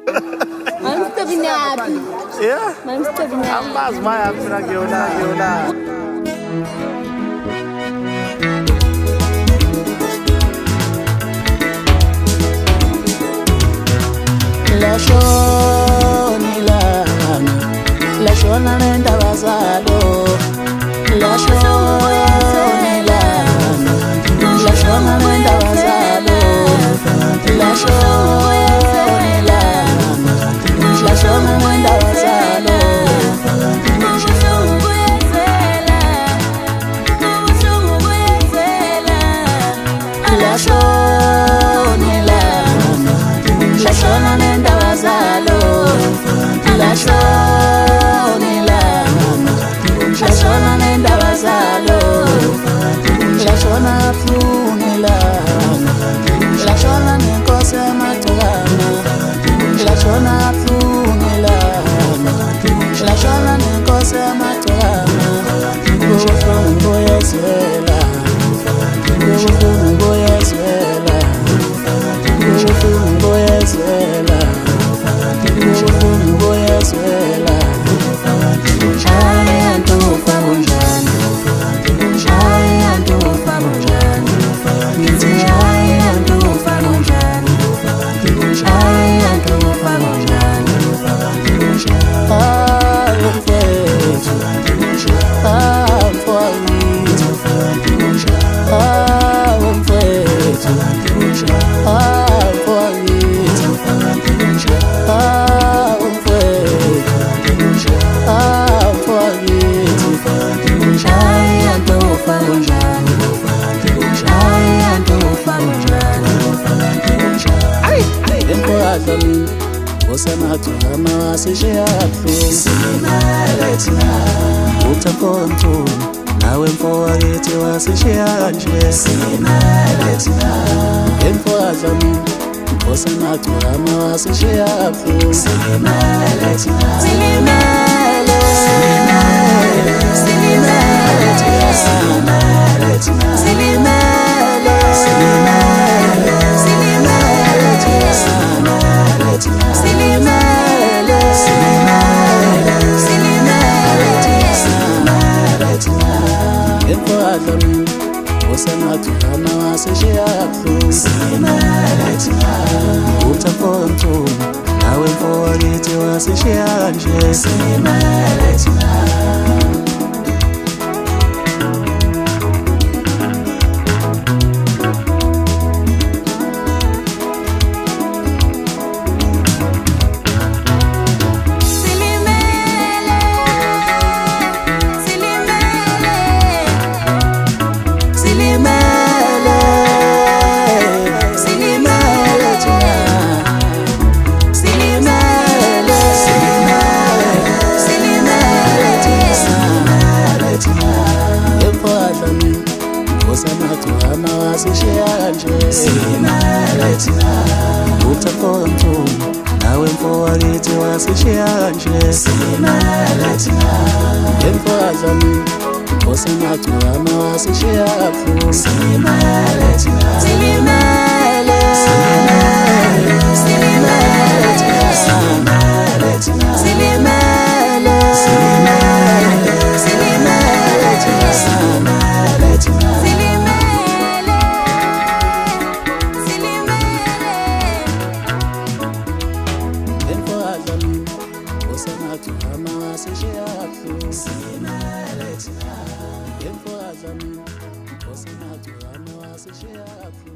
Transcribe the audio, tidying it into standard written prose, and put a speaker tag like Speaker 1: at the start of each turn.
Speaker 1: I'm still being happy.
Speaker 2: Yeah?
Speaker 1: I'm still being happy.
Speaker 2: Ambazi maya mina ngiyona.
Speaker 3: Lashona nendaba zalo lashona nendaba zalo lashona nendaba zalo lashona nendaba zalo lashona nendaba zalo lashona phungela lashona nenkosi emagcikana lashona phungela lashona nenkosi emagcikana ubuhlungu buyezwela ubuhlungu buyezwela ubuhlungu buyezwela ubuhlungu buyezwela Usemathuhama wasishiyaphu Silimaletina Uthakhontu Nawe mfowethu wasishiya kanje Silimaletina Emfowazami Usemathuhama wasishiyaphu Silimaletina Silimale Silimale Silimaletina Silimaletina Silimale Silimale Silimaletina Silimale, emfowazami usemathuhama wasishiyaphu Silimaletina Uthakhontu nawe mfowethu wasishiya kanje Silimaletina usemathuhama wasishiya kanje Silimaletina Uthakhontu nawe mfowethu wasishiya kanje Silimaletina emfowazami usemathuhama wasishiyaphu Silimaletina Silimale Silimale Silimaletina Silimaletina Silimale Silimale Silimaletina Silimaletina usemathuhama wasishiyaphu Silimaletina emfowazami usemathuhama wasishiyaphu